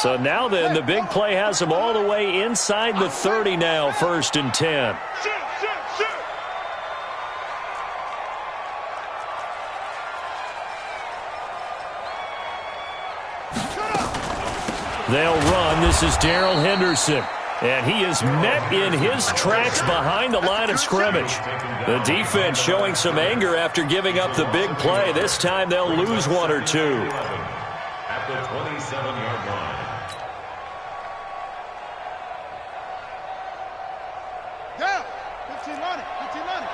So now then, the big play has them all the way inside the 30 now, 1st and 10. They'll run. This is Darrell Henderson. And he is met in his tracks behind the line of scrimmage. The defense showing some anger after giving up the big play. This time they'll lose one or two. At the 27-yard line. Yeah, 15 on it, 15 on it.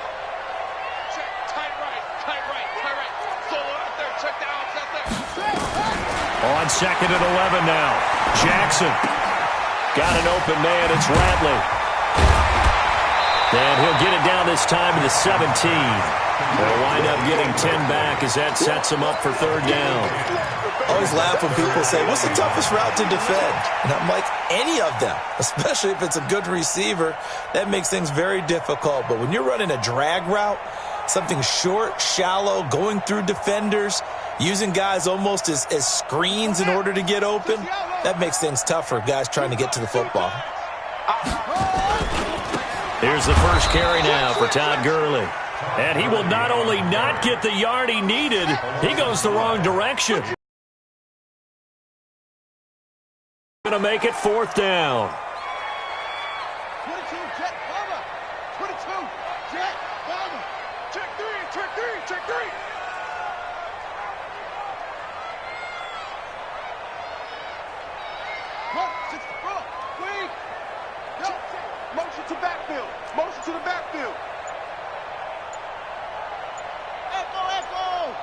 Check, tight right, tight right, tight right. Solo out there, check the outside there. On 2nd and 11 now. Jackson. Got an open man. It's Ratley. And he'll get it down this time to the 17. They'll wind up getting 10 back as that sets him up for 3rd down. I always laugh when people say, what's the toughest route to defend? And I'm like, any of them, especially if it's a good receiver. That makes things very difficult. But when you're running a drag route, something short, shallow, going through defenders, using guys almost as screens in order to get open, that makes things tough for guys trying to get to the football. Here's the first carry now for Todd Gurley. And he will not only not get the yard he needed, he goes the wrong direction. Going to make it 4th down. 22, Jet, Bomber. 22, Jet, Bomber. Check three, check three, check three. Motion to backfield. Motion to the backfield. Echo, echo.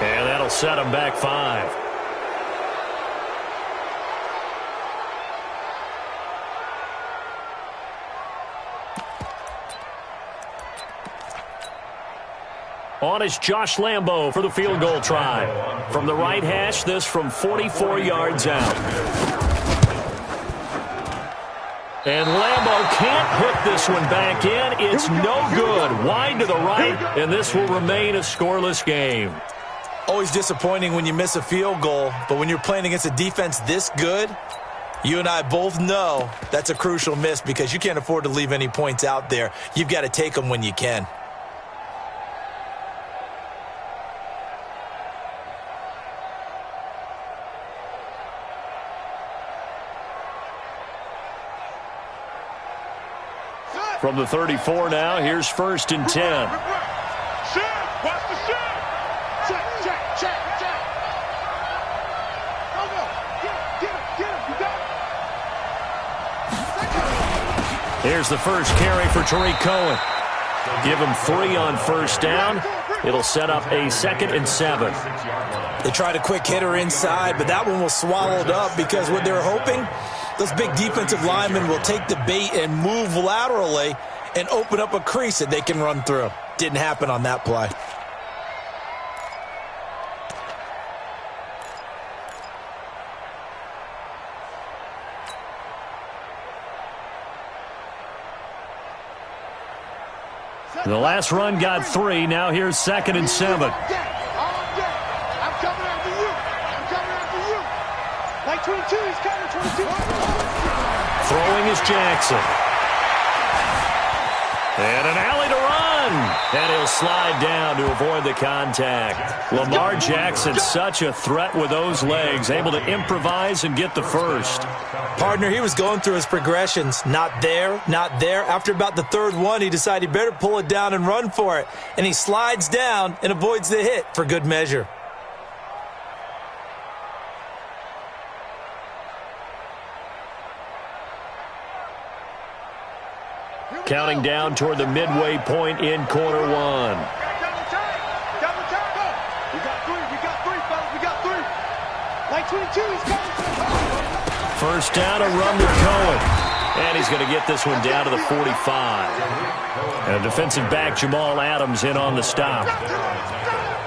And that'll set him back 5. On is Josh Lambo for the field goal try. From the right hash, this from 44 yards out. And Lambo can't hook this one back in. It's no good. Wide to the right, and this will remain a scoreless game. Always disappointing when you miss a field goal, but when you're playing against a defense this good, you and I both know that's a crucial miss because you can't afford to leave any points out there. You've got to take them when you can. From the 34 now, here's 1st and 10. Shit, watch the shit. Check. Go. Get him. You got it. Here's the first carry for Tariq Cohen. Give him 3 on 1st down. It'll set up a 2nd and 7. They tried a quick hitter inside, but that one was swallowed up because what they're hoping, those big defensive linemen will take the bait and move laterally and open up a crease that they can run through. Didn't happen on that play. The last run got 3. Now here's 2nd and 7. I'm coming after you. Like 22, he's coming, 22. Throwing is Jackson. And an alley to run. And he'll slide down to avoid the contact. Lamar Jackson, such a threat with those legs, able to improvise and get the first. Partner, he was going through his progressions. Not there, not there. After about the 3rd one, he decided he better pull it down and run for it. And he slides down and avoids the hit for good measure. Counting down toward the midway point in quarter 1. Double time. We got 3, fellas. We got 3. Like 22, he's coming. First down, a run with Cohen. And he's going to get this one down to the 45. And defensive back Jamal Adams in on the stop.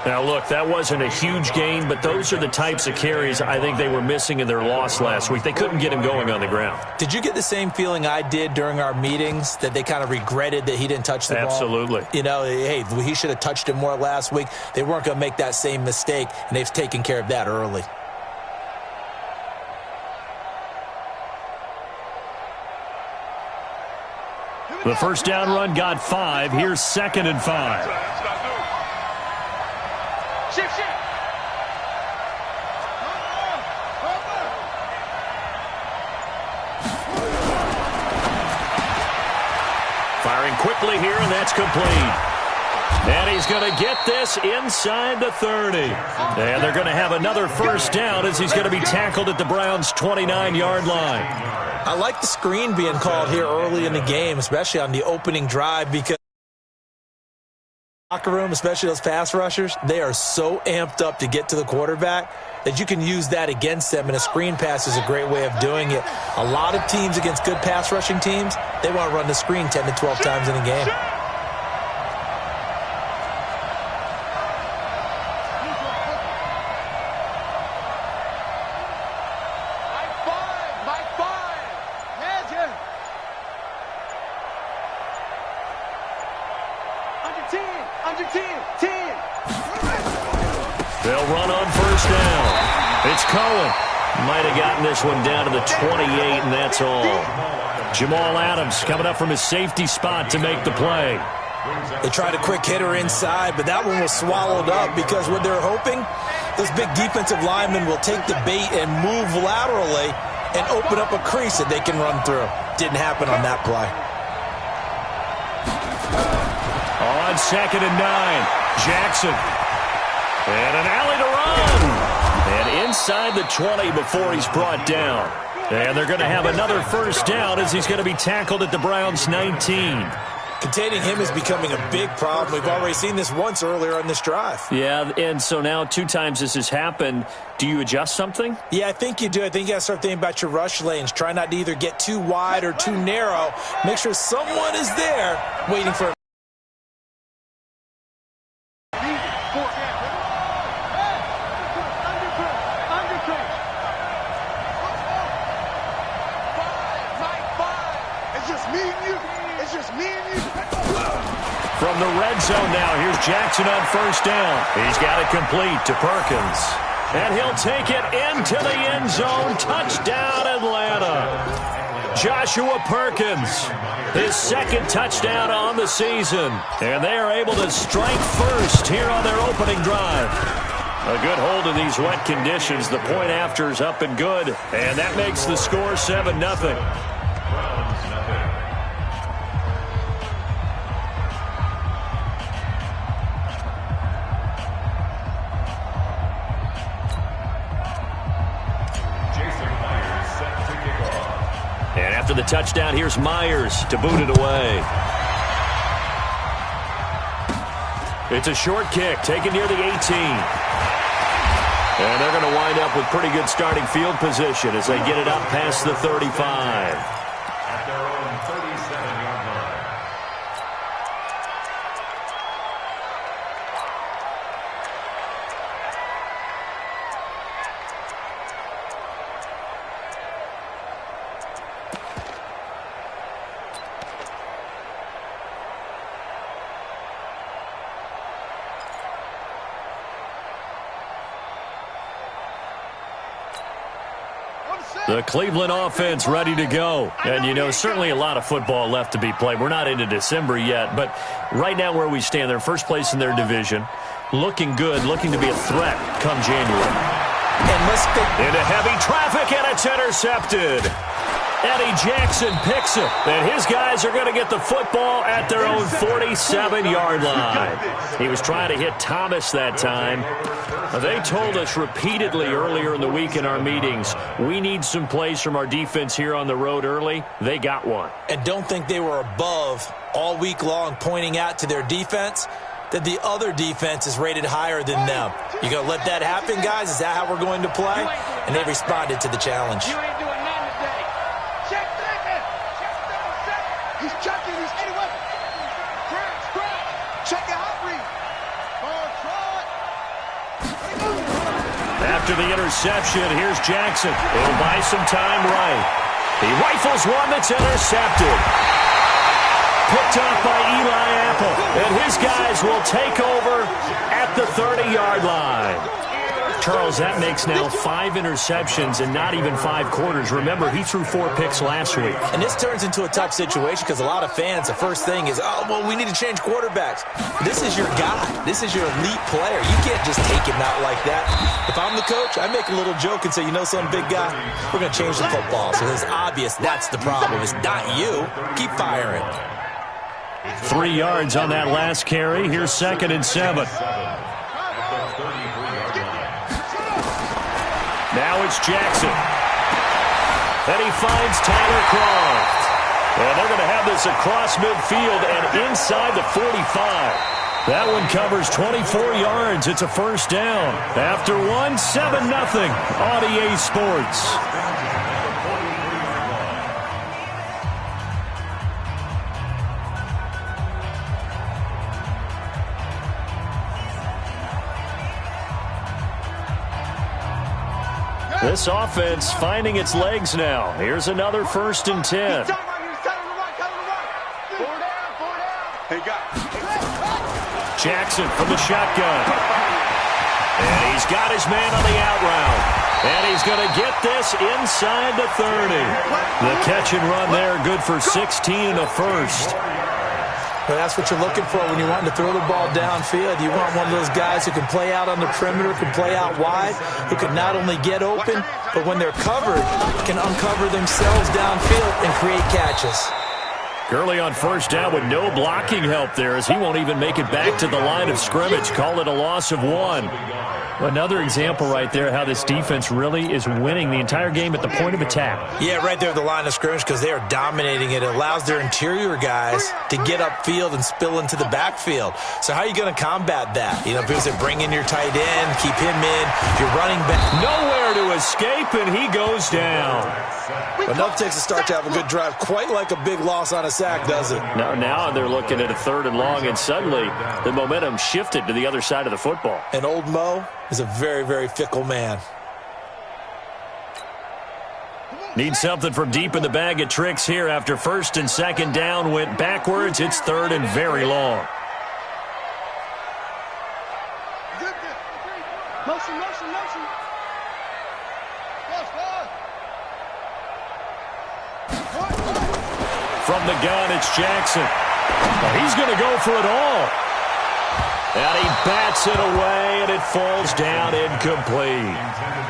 Now, look, that wasn't a huge gain, but those are the types of carries I think they were missing in their loss last week. They couldn't get him going on the ground. Did you get the same feeling I did during our meetings, that they kind of regretted that he didn't touch the ball? Absolutely. You know, hey, he should have touched it more last week. They weren't going to make that same mistake, and they've taken care of that early. The first down run got 5. Here's 2nd and 5. Shift. Firing quickly here, and that's complete. And he's going to get this inside the 30. And they're going to have another first down as he's going to be tackled at the Browns' 29-yard line. I like the screen being called here early in the game, especially on the opening drive, because locker room, especially those pass rushers, they are so amped up to get to the quarterback that you can use that against them, and a screen pass is a great way of doing it. A lot of teams against good pass rushing teams, they want to run the screen 10 to 12 times in a game. They'll run on first down. It's Cohen. Might have gotten this one down to the 28, and that's all. Jamal Adams coming up from his safety spot to make the play. They tried a quick hitter inside, but that one was swallowed up because what they're hoping, those big defensive linemen will take the bait and move laterally and open up a crease that they can run through. Didn't happen on that play. On 2nd and 9, Jackson. And an alley to run. And inside the 20 before he's brought down. And they're going to have another first down as he's going to be tackled at the Browns' 19. Containing him is becoming a big problem. We've already seen this once earlier on this drive. Yeah, and so now 2 times this has happened. Do you adjust something? Yeah, I think you do. I think you got to start thinking about your rush lanes. Try not to either get too wide or too narrow. Make sure someone is there waiting for him. From the red zone now, here's Jackson on first down. He's got it complete to Perkins. And he'll take it into the end zone. Touchdown, Atlanta. Joshua Perkins, his 2nd touchdown on the season. And they are able to strike first here on their opening drive. A good hold in these wet conditions. The point after is up and good. And that makes the score 7-0. And after the touchdown, here's Myers to boot it away. It's a short kick taken near the 18. And they're going to wind up with pretty good starting field position as they get it up past the 35. At their own 37-yard line. The Cleveland offense ready to go. And, you know, certainly a lot of football left to be played. We're not into December yet, but right now where we stand, they're first place in their division. Looking good, looking to be a threat come January. And into heavy traffic, and it's intercepted. Eddie Jackson picks it, and his guys are going to get the football at their own 47-yard line. He was trying to hit Thomas that time. They told us repeatedly earlier in the week in our meetings, we need some plays from our defense here on the road early. They got one. And don't think they were above all week long pointing out to their defense that the other defense is rated higher than them. You going to let that happen, guys? Is that how we're going to play? And they responded to the challenge. You ain't doing nothing today. Check second. He's checking. He's anyway. Scratch. Check your hot read. Ball trot. after the interception. Here's Jackson. He'll buy some time right. He rifles one that's intercepted. Picked off by Eli Apple. And his guys will take over at the 30-yard line. Charles, that makes now 5 interceptions and not even 5 quarters. Remember, he threw 4 picks last week. And this turns into a tough situation because a lot of fans, the first thing is, oh, well, we need to change quarterbacks. This is your guy. This is your elite player. You can't just take him out like that. If I'm the coach, I make a little joke and say, you know some big guy, we're going to change the football. So it's obvious that's the problem. It's not you. Keep firing. 3 yards on that last carry. Here's 2nd and 7. Now it's Jackson. And he finds Tyler Croft. And they're going to have this across midfield and inside the 45. That one covers 24 yards. It's a first down. After one, 7-0 on EA Sports. This offense finding its legs now. Here's another 1st and 10. Jackson from the shotgun. And he's got his man on the out route. And he's going to get this inside the 30. The catch and run there, good for 16 and a first. But that's what you're looking for when you want to throw the ball downfield. You want one of those guys who can play out on the perimeter, can play out wide, who can not only get open, but when they're covered, can uncover themselves downfield and create catches. Gurley on first down with no blocking help there as he won't even make it back to the line of scrimmage. Call it a loss of 1. Another example right there how this defense really is winning the entire game at the point of attack. Yeah, right there at the line of scrimmage because they are dominating it. It allows their interior guys to get upfield and spill into the backfield. So how are you going to combat that? You know, because they bring in your tight end, keep him in, you're running back. Nowhere to escape, and he goes down. Enough takes a start to have a good drive. Quite like a big loss on a sack, does it? Now they're looking at a 3rd and long, and suddenly the momentum shifted to the other side of the football. And old Mo is a very, very fickle man. Need something from deep in the bag of tricks here after 1st and 2nd down went backwards. It's 3rd and very long. Motion. From the gun, it's Jackson. Well, he's going to go for it all. And he bats it away, and it falls down incomplete.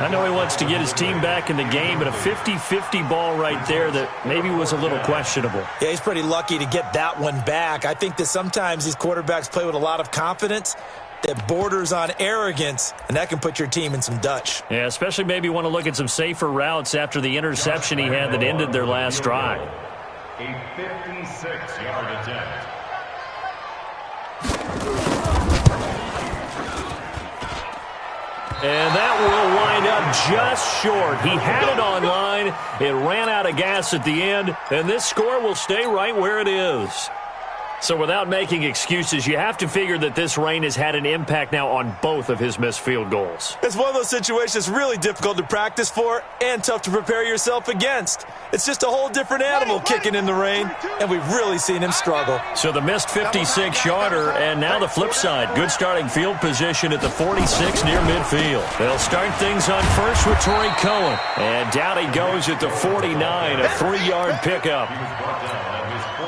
I know he wants to get his team back in the game, but a 50-50 ball right there that maybe was a little questionable. Yeah, he's pretty lucky to get that one back. I think that sometimes these quarterbacks play with a lot of confidence that borders on arrogance, and that can put your team in some Dutch. Yeah, especially maybe want to look at some safer routes after the interception he had that ended their last drive. A 56-yard attempt. And that will wind up just short. He had it on line. It ran out of gas at the end, and this score will stay right where it is. So without making excuses, you have to figure that this rain has had an impact now on both of his missed field goals. It's one of those situations really difficult to practice for and tough to prepare yourself against. It's just a whole different animal kicking in the rain, and we've really seen him struggle. So the missed 56-yarder, and now the flip side. Good starting field position at the 46 near midfield. They'll start things on first with Torrey Cohen. And down he goes at the 49, a 3-yard pickup.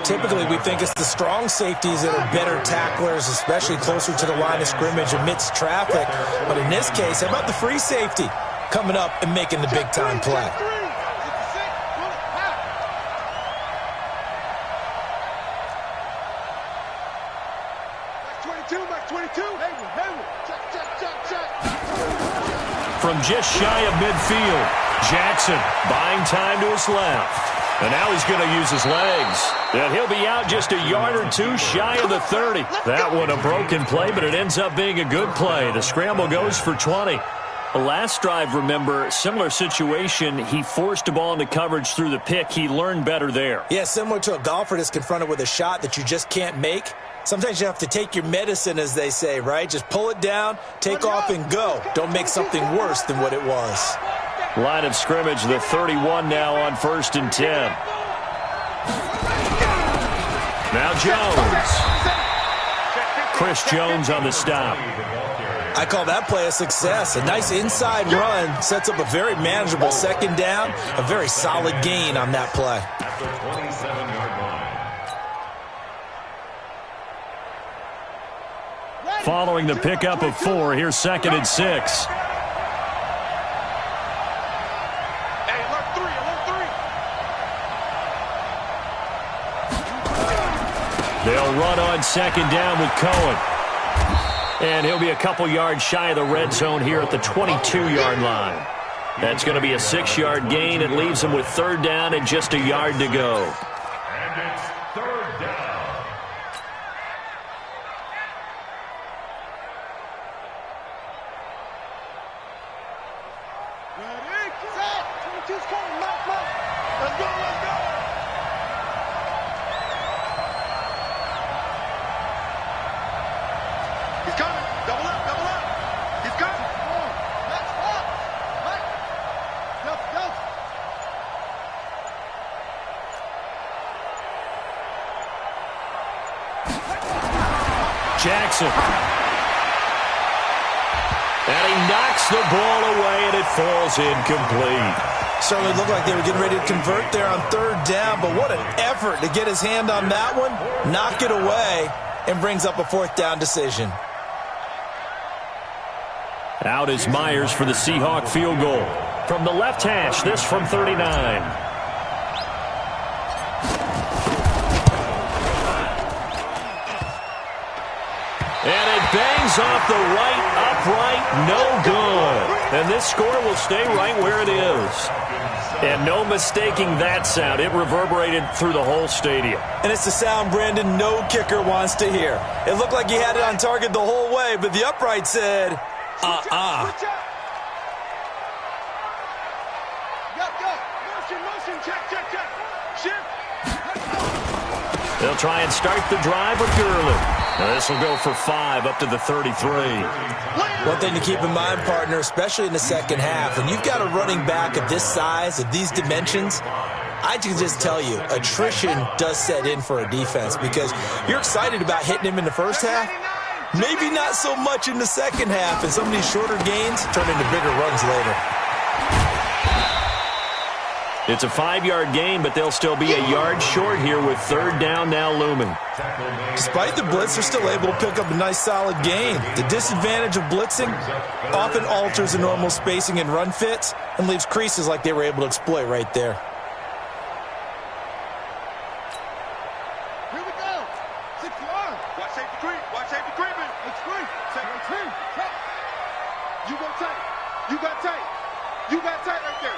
Typically, we think it's the strong safeties that are better tacklers, especially closer to the line of scrimmage amidst traffic. But in this case, how about the free safety coming up and making the big-time play? From just shy of midfield, Jackson buying time to his left. And now he's going to use his legs. And he'll be out just a yard or two shy of the 30. That one a broken play, but it ends up being a good play. The scramble goes for 20. The last drive, remember, similar situation. He forced the ball into coverage through the pick. He learned better there. Yeah, similar to a golfer that's confronted with a shot that you just can't make. Sometimes you have to take your medicine, as they say, right? Just pull it down, take off, and go. Don't make something worse than what it was. Line of scrimmage, the 31 now on 1st and 10. Now Jones. Chris Jones on the stop. I call that play a success. A nice inside run sets up a very manageable second down, a very solid gain on that play. At the 27-yard line. Following the pickup of 4, here's 2nd and 6. They'll run on 2nd down with Cohen. And he'll be a couple yards shy of the red zone here at the 22-yard line. That's going to be a 6-yard gain. It leaves him with 3rd down and just a yard to go. And it's 3rd down. Ready, set. 22's coming, Mike. Let's go, let's go. He's coming. Double up, double up. He's coming. Let's go. Mike. Go. Jackson. And he knocks the ball away, and it falls incomplete. Certainly looked like they were getting ready to convert there on 3rd down, but what an effort to get his hand on that one, knock it away, and brings up a 4th down decision. Out is Myers for the Seahawk field goal. From the left hash, this from 39. And it bangs off the right upright, no good. And this score will stay right where it is. And no mistaking that sound. It reverberated through the whole stadium. And it's the sound, Brandon, no kicker wants to hear. It looked like he had it on target the whole way, but the upright said, Switch out. Go. Motion. Check. Shift. They'll try and start the drive with Gurley. Now this will go for 5 up to the 33. One thing to keep in mind, partner, especially in the second half, when you've got a running back of this size, of these dimensions, I can just tell you, attrition does set in for a defense because you're excited about hitting him in the first half. Maybe not so much in the second half, and some of these shorter gains turn into bigger runs later. It's a 5-yard gain, but they'll still be a yard short here with 3rd down now looming. Despite the blitz, they're still able to pick up a nice solid gain. The disadvantage of blitzing often alters the normal spacing and run fits and leaves creases like they were able to exploit right there. Here we go. 6 yards. Watch safety creeping. It's free. Second team. You go tight. You got tight right there.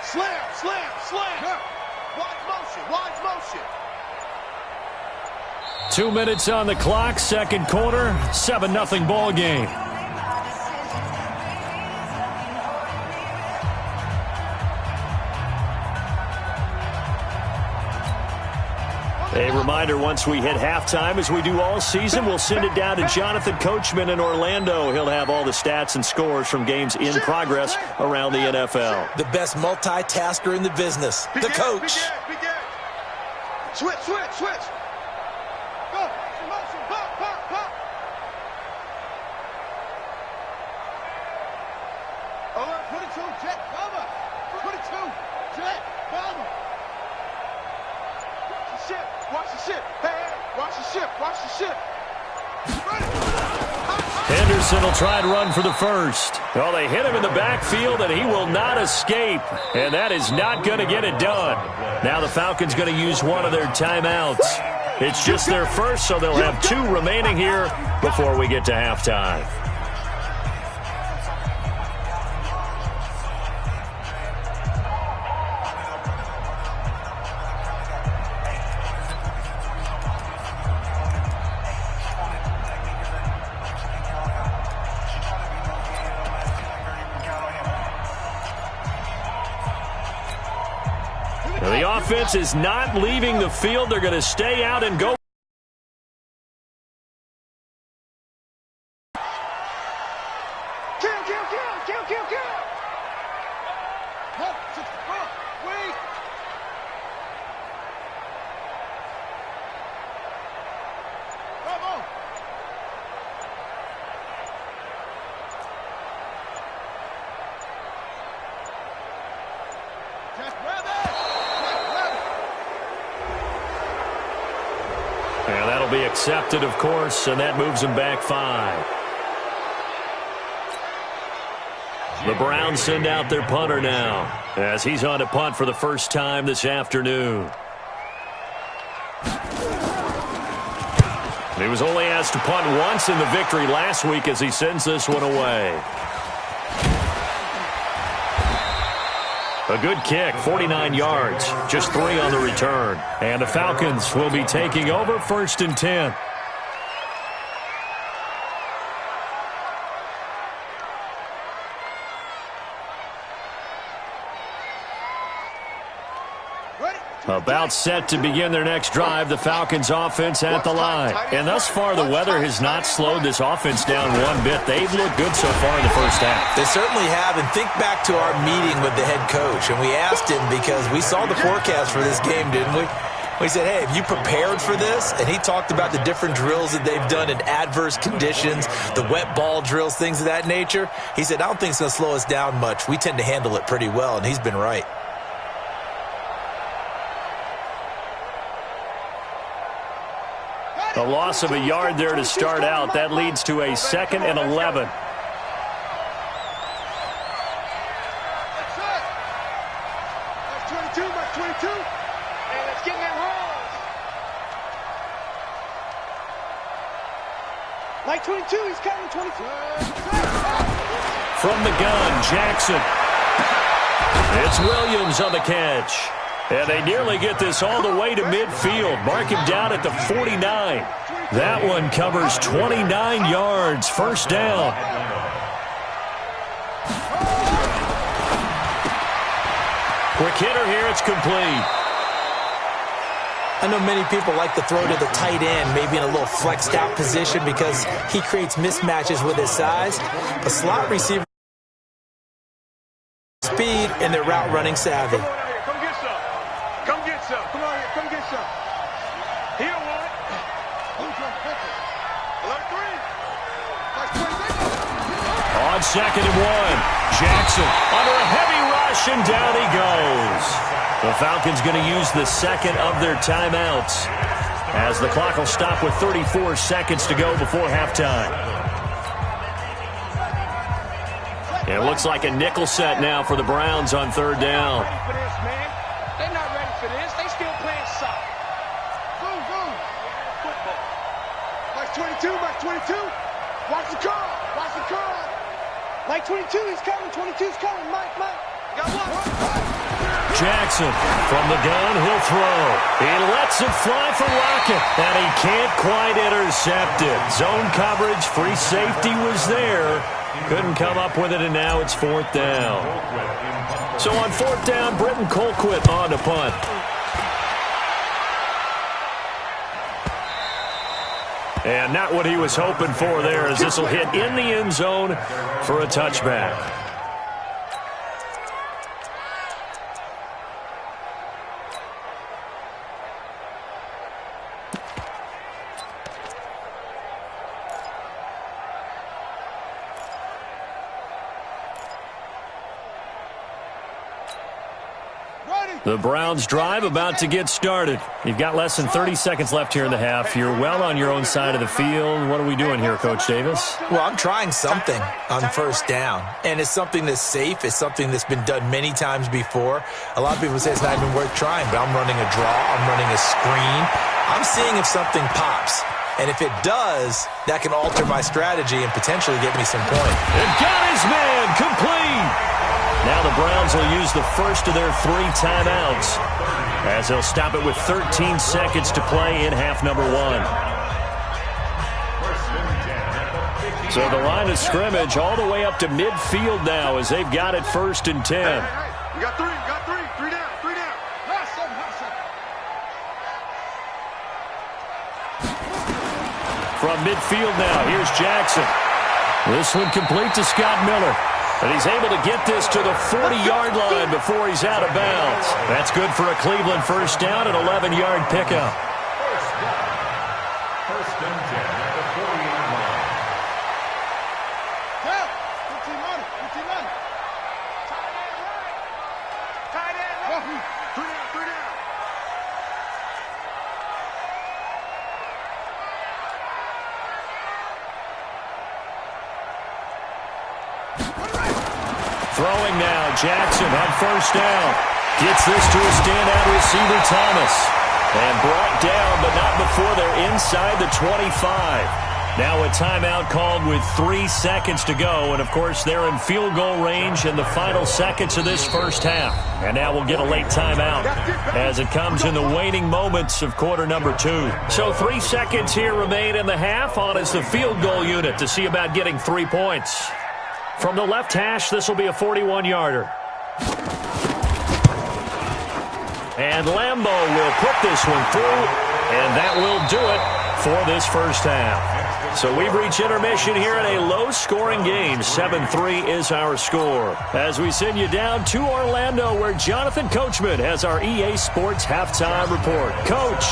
Slam. Wide motion. 2 minutes on the clock, second quarter, 7-0 ball game. A reminder, once we hit halftime, as we do all season, we'll send it down to Jonathan Coachman in Orlando. He'll have all the stats and scores from games in progress around the NFL. The best multitasker in the business, the coach. Begin. Switch. Go. Motion. Pop. Alert, 22, jet, cover. 22, jet, cover. Watch the ship. Hey, watch the ship. Henderson will try and run for the first. Well, they hit him in the backfield, and he will not escape. And that is not going to get it done. Now the Falcons going to use one of their timeouts. It's just their first, so they'll have 2 remaining here before we get to halftime. The offense is not leaving the field. They're going to stay out and go. And that'll be accepted, of course, and that moves him back 5. The Browns send out their punter now, as he's on to punt for the first time this afternoon. He was only asked to punt once in the victory last week as he sends this one away. A good kick, 49 yards, just 3 on the return. And the Falcons will be taking over 1st and 10. About set to begin their next drive, the Falcons offense at the line. And thus far, the weather has not slowed this offense down one bit. They've looked good so far in the first half. They certainly have. And think back to our meeting with the head coach. And we asked him, because we saw the forecast for this game, didn't we? We said, hey, have you prepared for this? And he talked about the different drills that they've done in adverse conditions, the wet ball drills, things of that nature. He said, I don't think it's going to slow us down much. We tend to handle it pretty well, and he's been right. A loss of a yard there to start out. That leads to a 2nd and 11. Like 22, he's coming, 22. From the gun, Jackson. It's Williams on the catch. And they nearly get this all the way to midfield. Mark him down at the 49. That one covers 29 yards. 1st down. Quick hitter here. It's complete. I know many people like to throw to the tight end, maybe in a little flexed out position because he creates mismatches with his size. A slot receiver speed and their route running savvy. On 2nd and 1, Jackson under a heavy rush, and down he goes. The Falcons going to use the 2nd of their timeouts as the clock will stop with 34 seconds to go before halftime. It looks like a nickel set now for the Browns on 3rd down. They're not ready for this. They still playing soft. Boom, boom. Football. Mike 22, Mike 22. Watch the car. Watch the car. Mike 22, he's coming. 22's coming. Mike. Got one. Jackson from the gun, he'll throw. He lets it fly for Rocket, and he can't quite intercept it. Zone coverage, free safety was there. Couldn't come up with it, and now it's 4th down. So on 4th down, Britton Colquitt on to punt. And not what he was hoping for there, as this will hit in the end zone for a touchback. The Browns drive about to get started. You've got less than 30 seconds left here in the half. You're well on your own side of the field. What are we doing here, Coach Davis? Well, I'm trying something on 1st down, and it's something that's safe. It's something that's been done many times before. A lot of people say it's not even worth trying, but I'm running a draw. I'm running a screen. I'm seeing if something pops. And if it does, that can alter my strategy and potentially get me some points. And got his man complete. Now the Browns will use the first of their 3 timeouts as they'll stop it with 13 seconds to play in half number 1. So the line of scrimmage all the way up to midfield now as they've got it 1st and 10. We got 3 down. From midfield now, here's Jackson. This one complete to Scott Miller. And he's able to get this to the 40-yard line before he's out of bounds. That's good for a Cleveland 1st down and 11-yard pickup. First and 10 at the 40-yard line. Yeah, 15 on it. Tight end right. Throwing now, Jackson on first down. Gets this to a standout receiver, Thomas. And brought down, but not before they're inside the 25. Now a timeout called with 3 seconds to go. And, of course, they're in field goal range in the final seconds of this first half. And now we'll get a late timeout as it comes in the waning moments of quarter number 2. So 3 seconds here remain in the half. On is the field goal unit to see about getting 3 points. From the left hash, this will be a 41-yarder. And Lambo will put this one through, and that will do it for this first half. So we've reached intermission here in a low-scoring game. 7-3 is our score. As we send you down to Orlando, where Jonathan Coachman has our EA Sports halftime report. Coach.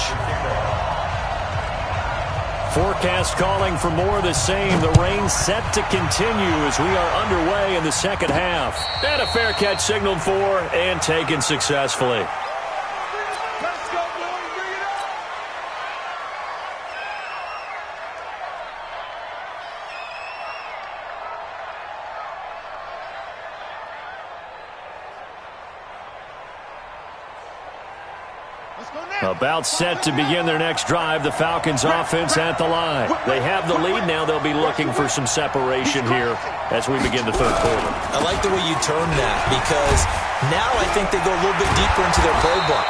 Forecast calling for more of the same. The rain set to continue as we are underway in the second half. And a fair catch signaled for and taken successfully. About set to begin their next drive, the Falcons offense at the line. They have the lead. Now they'll be looking for some separation here as we begin the third quarter. I like the way you turn that, because now I think they go a little bit deeper into their playbook.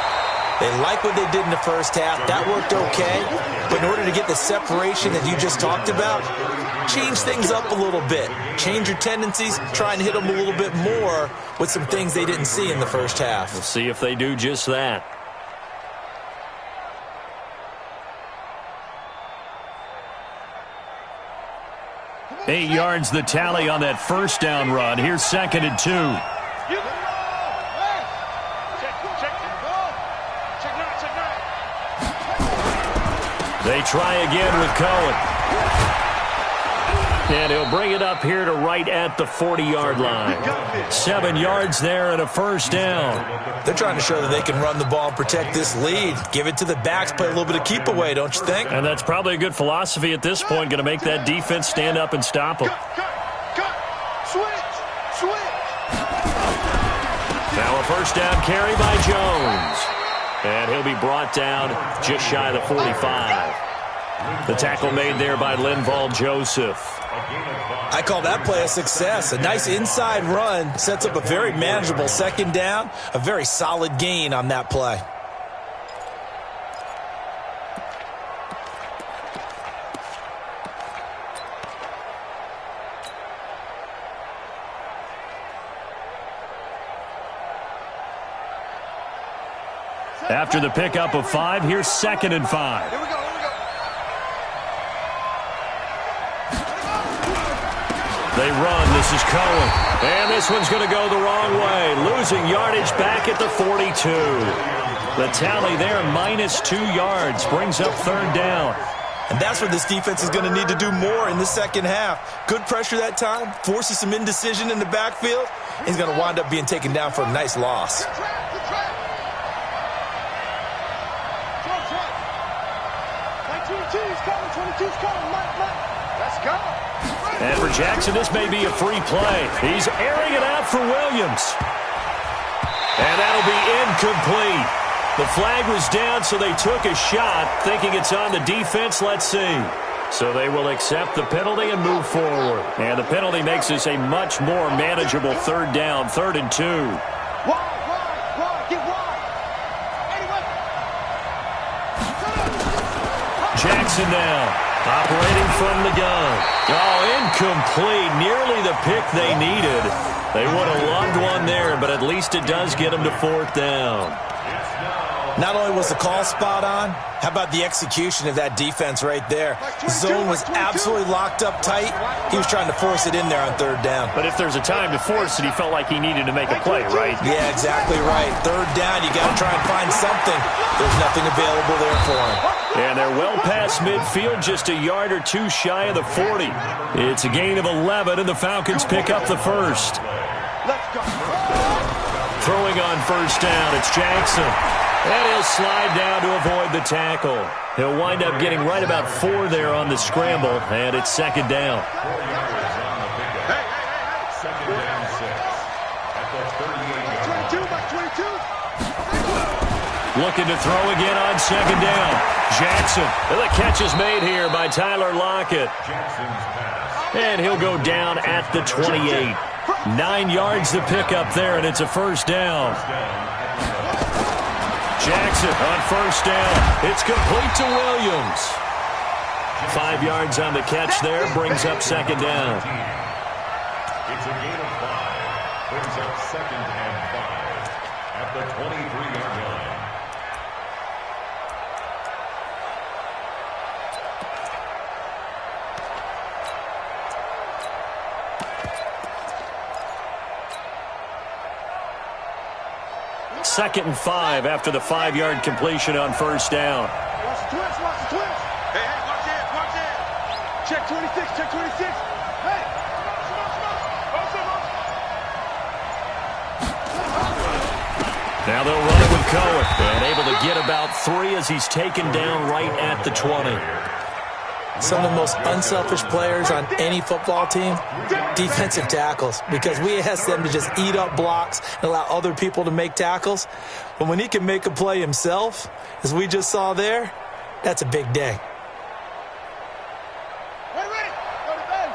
They like what they did in the first half. That worked okay. But in order to get the separation that you just talked about, change things up a little bit. Change your tendencies. Try and hit them a little bit more with some things they didn't see in the first half. We'll see if they do just that. Eight yards the tally on that first down run. Here's 2nd and 2. They try again with Cohen. And he'll bring it up here to right at the 40-yard line. 7 yards there and a first down. They're trying to show that they can run the ball and protect this lead. Give it to the backs, play a little bit of keep away, don't you think? And that's probably a good philosophy at this point. Going to make that defense stand up and stop them. Now a first down carry by Jones. And he'll be brought down just shy of the 45. The tackle made there by Linval Joseph. I call that play a success. A nice inside run sets up a very manageable second down. A very solid gain on that play. After the pickup of 5, here's 2nd and 5. Here we go. They run. This is Cohen. And this one's going to go the wrong way. Losing yardage back at the 42. The tally there, -2 yards. Brings up 3rd down. And that's what this defense is going to need to do more in the second half. Good pressure that time. Forces some indecision in the backfield. He's going to wind up being taken down for a nice loss. Let's go. And for Jackson, this may be a free play. He's airing it out for Williams. And that'll be incomplete. The flag was down, so they took a shot, thinking it's on the defense. Let's see. So they will accept the penalty and move forward. And the penalty makes this a much more manageable 3rd down, 3rd and 2. Wide, get wide. Anyway. Jackson now. Operating from the gun. Oh, incomplete. Nearly the pick they needed. They would have loved one there, but at least it does get them to 4th down. Not only was the call spot on, how about the execution of that defense right there? Zone was absolutely locked up tight. He was trying to force it in there on 3rd down. But if there's a time to force it, he felt like he needed to make a play, right? Yeah, exactly right. 3rd down, you got to try and find something. There's nothing available there for him. And they're well past midfield, just a yard or 2 shy of the 40. It's a gain of 11, and the Falcons pick up the first. Let's go. Throwing on first down, it's Jackson. And he'll slide down to avoid the tackle. He'll wind up getting right about 4 there on the scramble, and it's second down. 4 yards on the pickup. Second down 6 at the 38-yard line. Looking to throw again on second down. Jackson. The catch is made here by Tyler Lockett. Jackson's pass. And he'll go down at the 28. 9 yards to pick up there, and it's a first down. Jackson on first down. It's complete to Williams. 5 yards on the catch there, brings up second down. It's a gain of 5. Brings up second and 5 at the 23-yard line. Second and 5 after the 5-yard completion on first down. Watch the twist, watch the twist. Hey, watch it, watch it. Check 26, check 26. Hey. Now they'll run it with Cohen. And able to get about 3 as he's taken down right at the 20. Some of the most unselfish players on any football team, defensive tackles, because we ask them to just eat up blocks and allow other people to make tackles. But when he can make a play himself, as we just saw there, that's a big day. Ready. Go to base.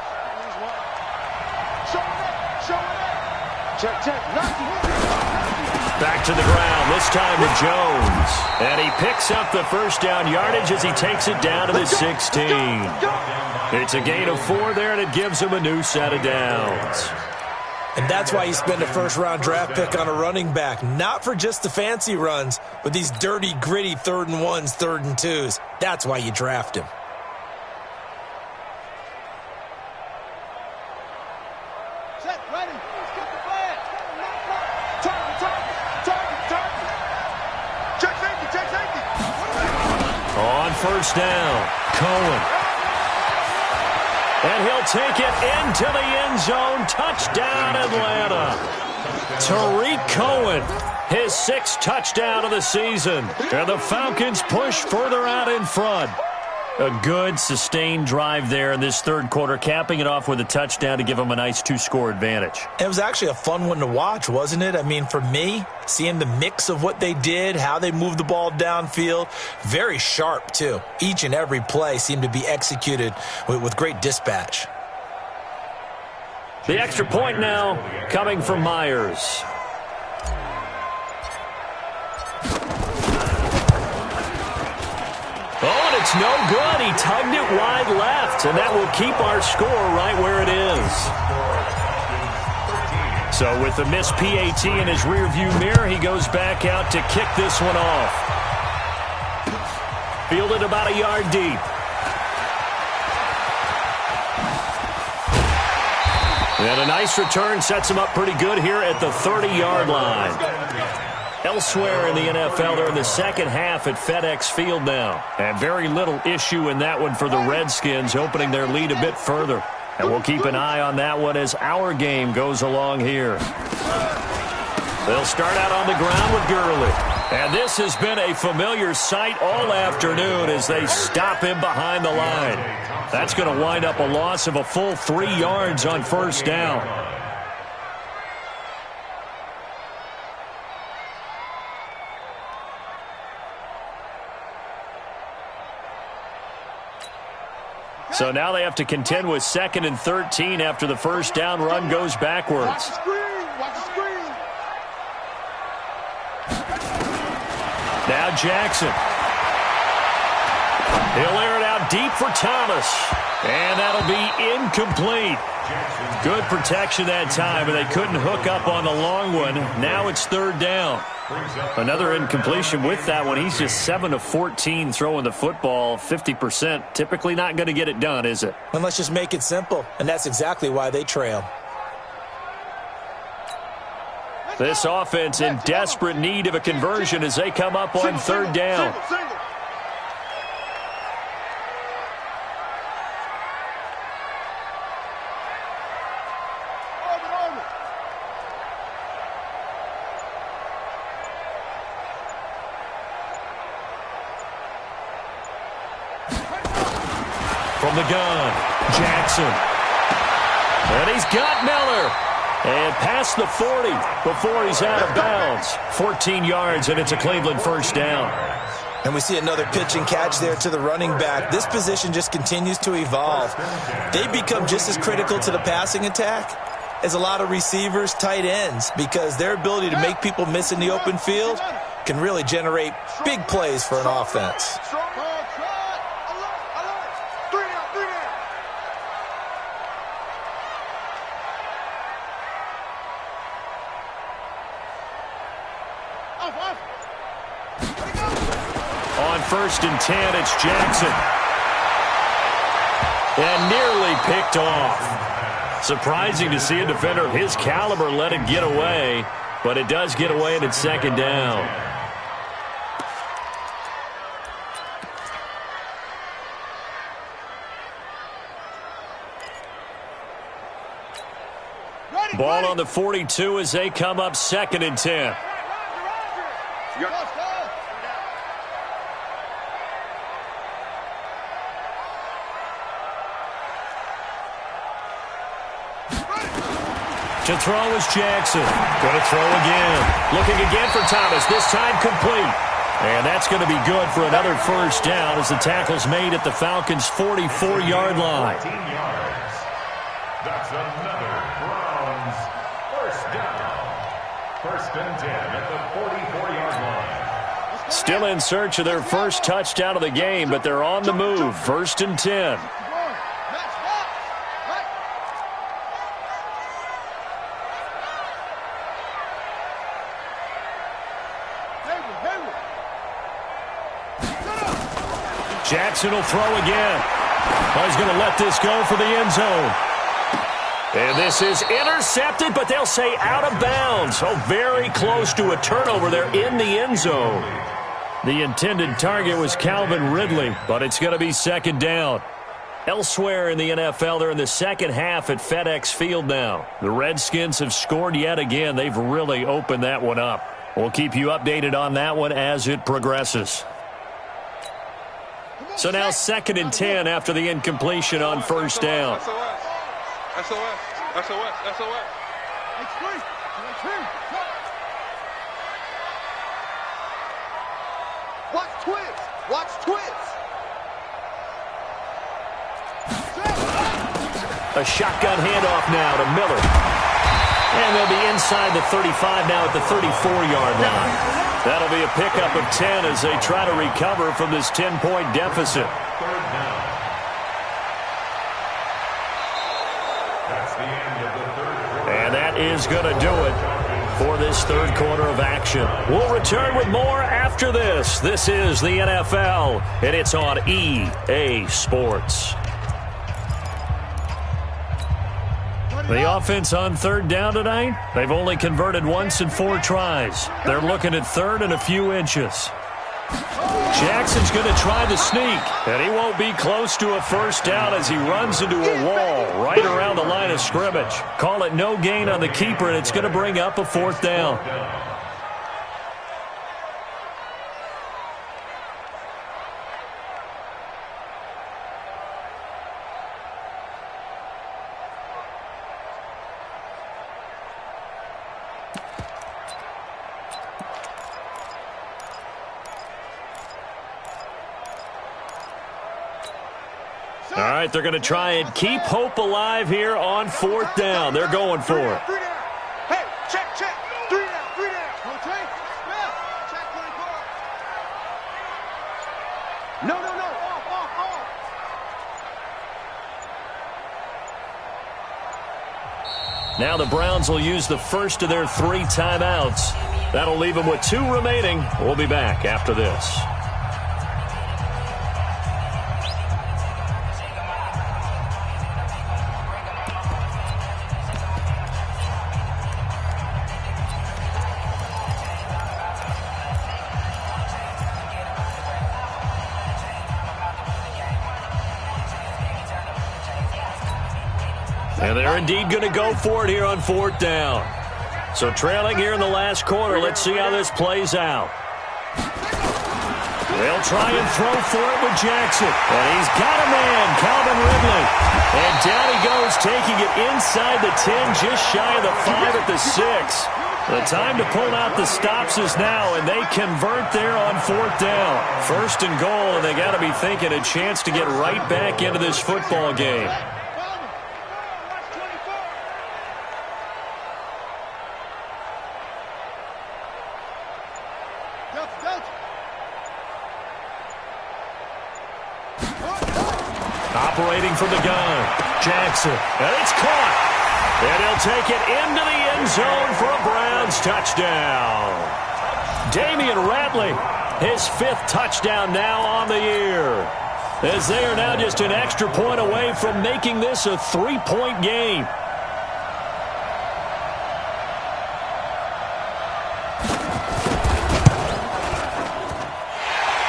Show it up. Check. Back to the ground, this time to Jones. And he picks up the first down yardage as he takes it down to the 16. It's a gain of 4 there, and it gives him a new set of downs. And that's why you spend a first-round draft pick on a running back, not for just the fancy runs, but these dirty, gritty 3rd and 1s, 3rd and 2s. That's why you draft him. Set, ready. Let's get the flag. Target. Check safety. On first down, Cohen. And he'll take it into the end zone. Touchdown, Atlanta. Tariq Cohen, his 6th touchdown of the season. And the Falcons push further out in front. A good, sustained drive there in this 3rd quarter, capping it off with a touchdown to give them a nice 2-score advantage. It was actually a fun one to watch, wasn't it? I mean, for me, seeing the mix of what they did, how they moved the ball downfield, very sharp, too. Each and every play seemed to be executed with great dispatch. The extra point now coming from Myers. Oh, and it's no good. He tugged it wide left, and that will keep our score right where it is. So with the missed PAT in his rearview mirror, he goes back out to kick this one off. Fielded about a yard deep. And a nice return sets him up pretty good here at the 30-yard line. Elsewhere in the NFL, they're in the second half at FedEx Field now. And very little issue in that one for the Redskins, opening their lead a bit further. And we'll keep an eye on that one as our game goes along here. They'll start out on the ground with Gurley. And this has been a familiar sight all afternoon as they stop him behind the line. That's going to wind up a loss of a full 3 yards on first down. So now they have to contend with 2nd and 13 after the first down run goes backwards. Watch the screen. Watch the screen. Now Jackson. He'll air it out deep for Thomas. And that'll be incomplete. Good protection that time, but they couldn't hook up on the long one. Now it's 3rd down. Another incompletion with that one. He's just 7 of 14 throwing the football, 50%. Typically not going to get it done, is it? And let's just make it simple, and that's exactly why they trail. This offense in desperate need of a conversion as they come up on 3rd down. Single. from the gun. Jackson. And he's got Miller. And past the 40 before he's out of bounds. 14 yards, and it's a Cleveland first down. And we see another pitch and catch there to the running back. This position just continues to evolve. They become just as critical to the passing attack as a lot of receivers, tight ends, because their ability to make people miss in the open field can really generate big plays for an offense. On 1st and 10, it's Jackson. And nearly picked off. Surprising to see a defender of his caliber let it get away, but it does get away and it's second down. Ball on the 42 as they come up 2nd and 10. To throw is Jackson. Going to throw again. Looking again for Thomas. This time complete. And that's going to be good for another first down as the tackle's made at the Falcons' 44-yard line. 14 yards. That's another Browns first down. 1st and 10 at the 44-yard line. Still in search of their first touchdown of the game, but they're on the move. 1st and 10. Jackson will throw again. Oh, he's going to let this go for the end zone. And this is intercepted, but they'll say out of bounds. Oh, very close to a turnover there in the end zone. The intended target was Calvin Ridley, but it's going to be second down. Elsewhere in the NFL, they're in the second half at FedEx Field now. The Redskins have scored yet again. They've really opened that one up. We'll keep you updated on that one as it progresses. So now 2nd and 10 after the incompletion on first down. SOS. Watch twist. Watch twist. A shotgun handoff now to Miller. And they'll be inside the 35 now at the 34-yard line. That'll be a pickup of 10 as they try to recover from this 10-point deficit. 3rd down. That's the end of the 3rd quarter. And that is going to do it for this 3rd quarter of action. We'll return with more after this. This is the NFL, and it's on EA Sports. The offense on 3rd down tonight, they've only converted once in 4 tries. They're looking at 3rd and a few inches. Jackson's going to try the sneak, and he won't be close to a first down as he runs into a wall right around the line of scrimmage. Call it no gain on the keeper, and it's going to bring up a 4th down. All right, they're going to try and keep hope alive here on 4th down. They're going for it. Hey, check. 3 down. Okay. Check 24. No. Off. Now the Browns will use the first of their 3 timeouts. That'll leave them with 2 remaining. We'll be back after this. And they're indeed going to go for it here on 4th down. So trailing here in the last quarter, let's see how this plays out. They'll try and throw for it with Jackson. And he's got a man, Calvin Ridley. And down he goes, taking it inside the 10, just shy of the 5 at the 6. The time to pull out the stops is now, and they convert there on 4th down. 1st and goal, and they got to be thinking a chance to get right back into this football game. Operating from the gun, Jackson, and it's caught. And he'll take it into the end zone for a Browns touchdown. Damian Ratley, his 5th touchdown now on the year. As they are now just an extra point away from making this a 3-point game.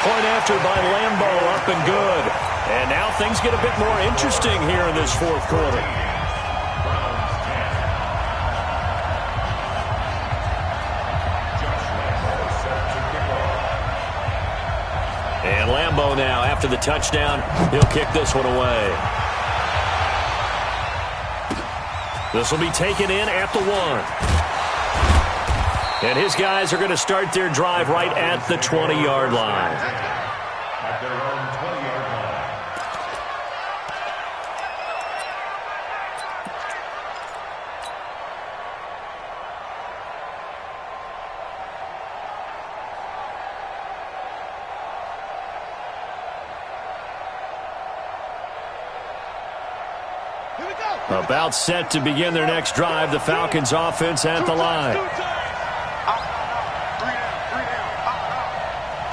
Point after by Lambo, up and good. And now things get a bit more interesting here in this 4th quarter. And Lambo now, after the touchdown, he'll kick this one away. This will be taken in at the 1. And his guys are going to start their drive right at the 20-yard line. At their own 20-yard line. About set to begin their next drive, the Falcons offense at the line.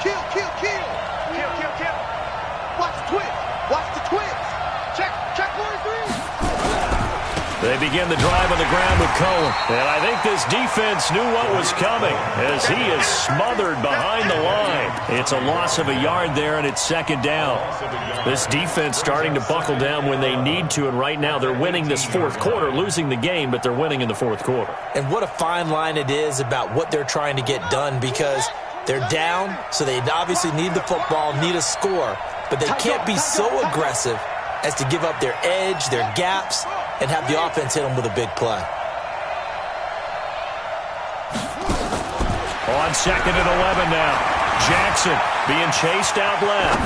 Kill. Watch the twist. Watch the twist. Check 1-3. They begin the drive on the ground with Cohen. And I think this defense knew what was coming as he is smothered behind the line. It's a loss of a yard there, and it's 2nd down. This defense starting to buckle down when they need to, and right now they're winning this 4th quarter, losing the game, but they're winning in the 4th quarter. And what a fine line it is about what they're trying to get done, because they're down, so they obviously need the football, need a score, but they can't be so aggressive as to give up their edge, their gaps, and have the offense hit them with a big play. On 2nd and 11 now. Jackson being chased out left.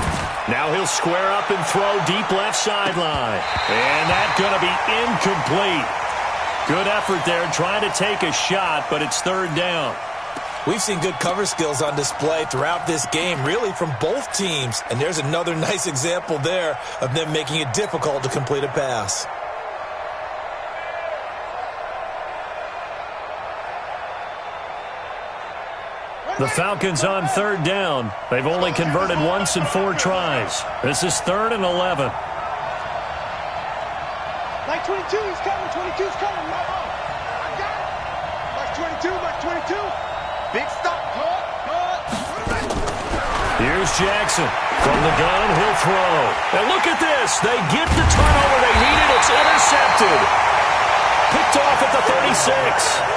Now he'll square up and throw deep left sideline. And that's going to be incomplete. Good effort there trying to take a shot, but it's 3rd down. We've seen good cover skills on display throughout this game, really from both teams. And there's another nice example there of them making it difficult to complete a pass. The Falcons on 3rd down. They've only converted once in 4 tries. This is 3rd and 11. Mike 22, he's coming. 22's coming. I got it. Mike 22. Big stop. Good. Here's Jackson. From the gun, he'll throw. And look at this. They get the turnover they needed. It's intercepted. Picked off at the 36.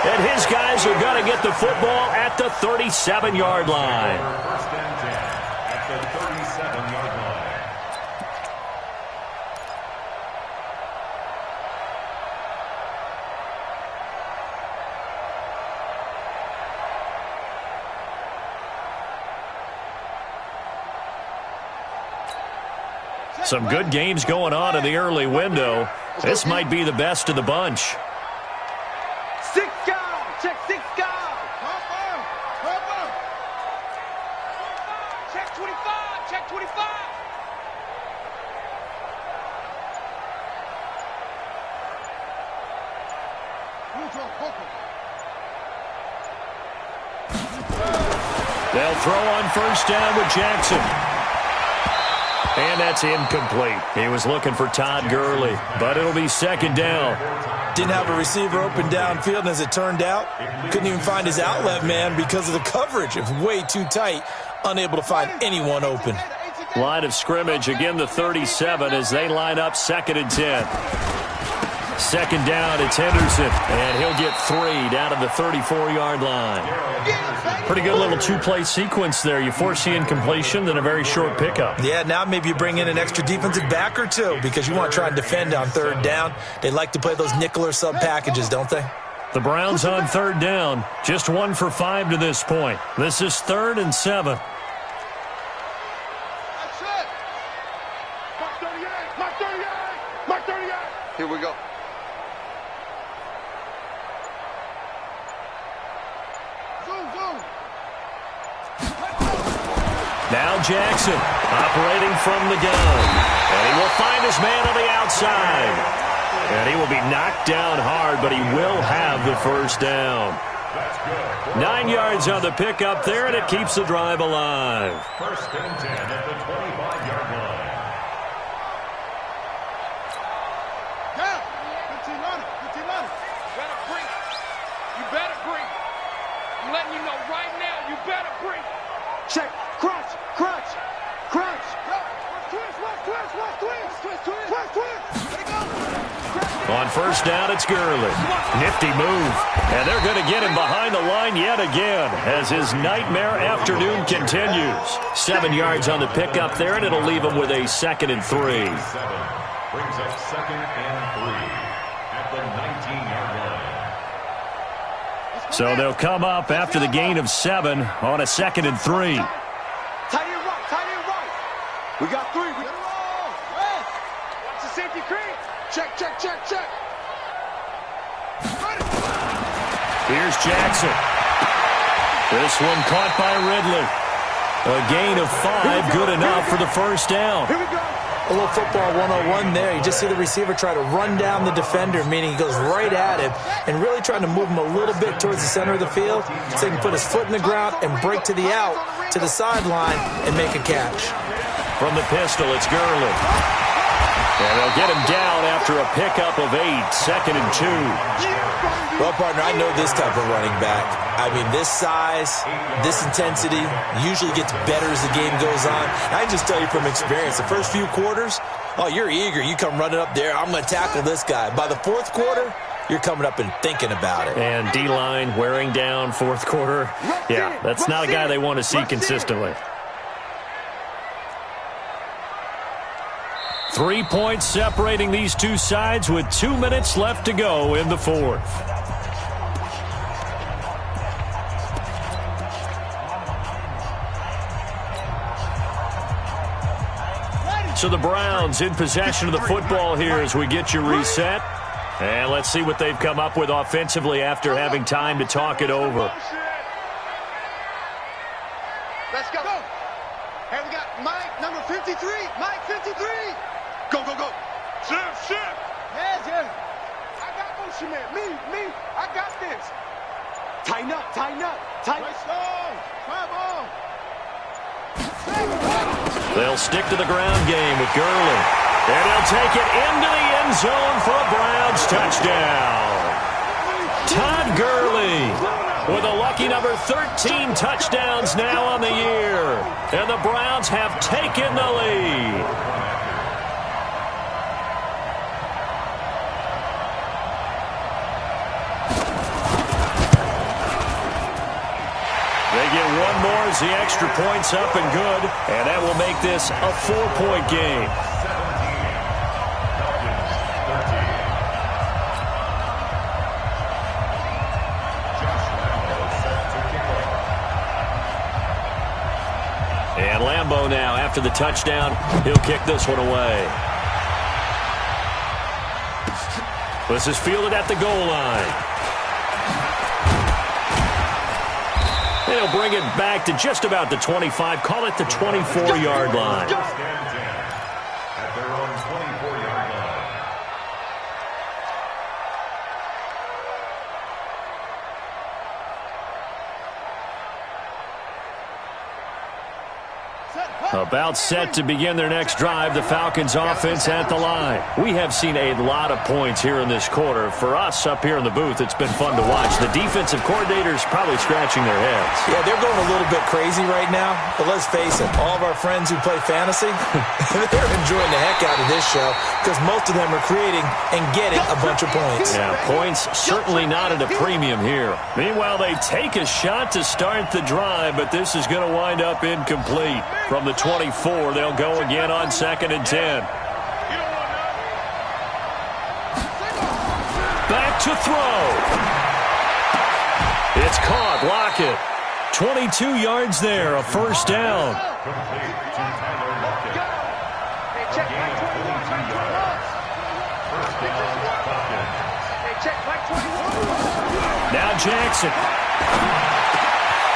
And his guys are going to get the football at the 37-yard line. 1st and 10 at the 37-yard line. Some good games going on in the early window. This might be the best of the bunch. 6 guys. Check 6 guys. Check 25. Check 25. They'll throw on 1st down with Jackson. And that's incomplete. He was looking for Todd Gurley, but it'll be 2nd down. Didn't have a receiver open downfield, and as it turned out, couldn't even find his outlet man because of the coverage. It was way too tight, unable to find anyone open. Line of scrimmage, again the 37 as they line up 2nd and 10. Second down, it's Henderson, and he'll get 3 down at the 34-yard line. Pretty good little two-play sequence there. You force the incompletion, then a very short pickup. Yeah, now maybe you bring in an extra defensive back or two because you want to try and defend on third down. They like to play those nickel or sub packages, don't they? The Browns on third down, just 1 for 5 to this point. This is 3rd and 7. Here we go. Now Jackson operating from the gun. And he will find his man on the outside. And he will be knocked down hard, but he will have the first down. 9 yards on the pickup there, and it keeps the drive alive. 1st and 10 at the 25-yard line. Better bring. I'm letting you know right now, you better bring. Check. Crunch. On first down, it's Gurley. Nifty move. And they're going to get him behind the line yet again as his nightmare afternoon continues. 7 yards on the pickup there, and it'll leave him with a 2nd and 3. Brings up 2nd and 3 at the 19-yard line. So they'll come up after the gain of 7 on a 2nd and 3. Tight end right. We got 3. We got Watch the safety creep. Check. Here's Jackson. This one caught by Ridley. A gain of 5, good enough for the first down. Here we go. A little football 101 there. You just see the receiver try to run down the defender, meaning he goes right at him and really trying to move him a little bit towards the center of the field so he can put his foot in the ground and break to the out, to the sideline, and make a catch. From the pistol, it's Gurley. And they'll get him down after a pickup of 8, 2nd and 2. Well, partner, I know this type of running back. I mean, this size, this intensity usually gets better as the game goes on. I can just tell you from experience, the first few quarters, oh, you're eager. You come running up there, I'm going to tackle this guy. By the 4th quarter, you're coming up and thinking about it. And D-line wearing down 4th quarter. Yeah, that's not a guy they want to see consistently. 3 points separating these two sides with 2 minutes left to go in the 4th. So the Browns in possession of the football here as we get you reset. And let's see what they've come up with offensively after having time to talk it over. Let's go. Hey, we got Mike, number 53. Mike, 53. Go. Shift. Yeah. I got motion man. Me. I got this. Tighten up. Let's go. Come on. They'll stick to the ground game with Gurley. And he'll take it into the end zone for a Browns touchdown. Todd Gurley with a lucky number 13 touchdowns now on the year. And the Browns have taken the lead. They get one more as the extra point's up and good, and that will make this a 4-point game. 17. And Lambeau now, after the touchdown, he'll kick this one away. This is fielded at the goal line. And he'll bring it back to just about the 25. Call it the 24-yard line. At their own 24-yard line. Set. About set to begin their next drive, the Falcons offense at the line. We have seen a lot of points here in this quarter. For us up here in the booth, it's been fun to watch. The defensive coordinators probably scratching their heads. Yeah, they're going a little bit crazy right now. But let's face it, all of our friends who play fantasy, they're enjoying the heck out of this show because most of them are creating and getting a bunch of points. Yeah, points certainly not at a premium here. Meanwhile, they take a shot to start the drive, but this is going to wind up incomplete. From the 24, they'll go again on 2nd and 10. Back to throw. It's caught. Lockett. 22 yards there, a first down. Now Jackson.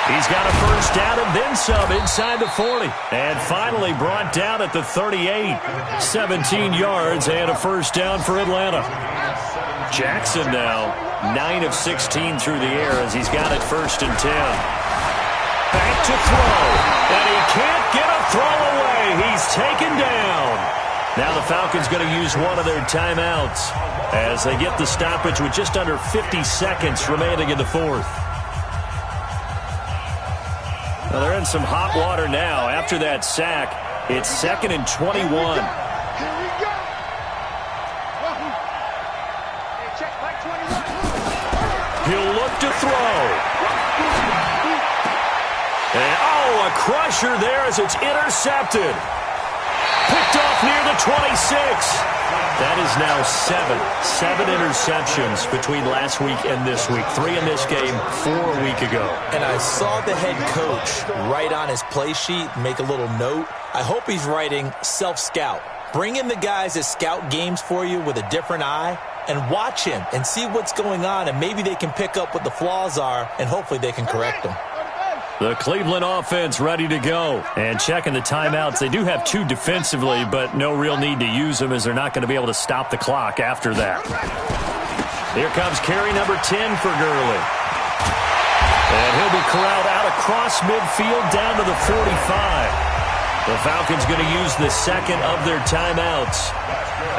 He's got a first down and then some inside the 40. And finally brought down at the 38. 17 yards and a first down for Atlanta. Jackson now 9 of 16 through the air as he's got it 1st and 10. Back to throw. And he can't get a throw away. He's taken down. Now the Falcons going to use one of their timeouts as they get the stoppage with just under 50 seconds remaining in the 4th. Well, they're in some hot water now. After that sack, it's 2nd and 21. He'll look to throw. And, a crusher there as it's intercepted. Picked off near the 26. That is now 7 interceptions between last week and this week. 3 in this game, 4 a week ago. And I saw the head coach write on his play sheet, make a little note. I hope he's writing self-scout. Bring in the guys that scout games for you with a different eye and watch him and see what's going on, and maybe they can pick up what the flaws are, and hopefully they can correct them. The Cleveland offense ready to go. And checking the timeouts. They do have 2 defensively, but no real need to use them as they're not going to be able to stop the clock after that. Here comes carry number 10 for Gurley. And he'll be corralled out across midfield down to the 45. The Falcons going to use the 2nd of their timeouts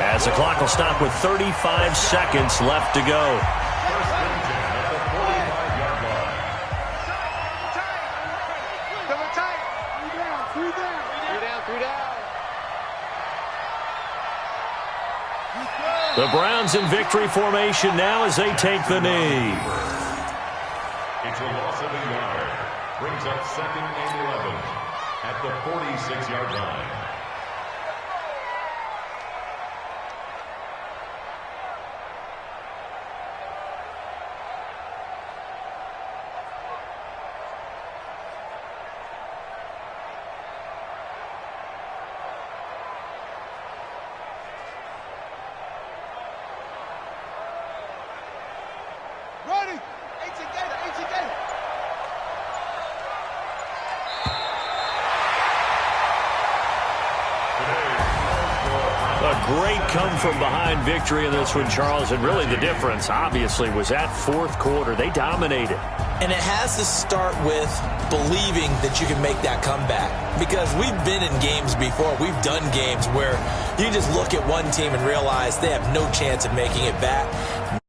as the clock will stop with 35 seconds left to go. The Browns in victory formation now as they take the knee. It's a loss of a yard. Brings up 2nd and 11 at the 46-yard line. Great come-from-behind victory in this one, Charles, and really the difference, obviously, was that 4th quarter. They dominated. And it has to start with believing that you can make that comeback. Because we've been in games before. We've done games where you just look at one team and realize they have no chance of making it back.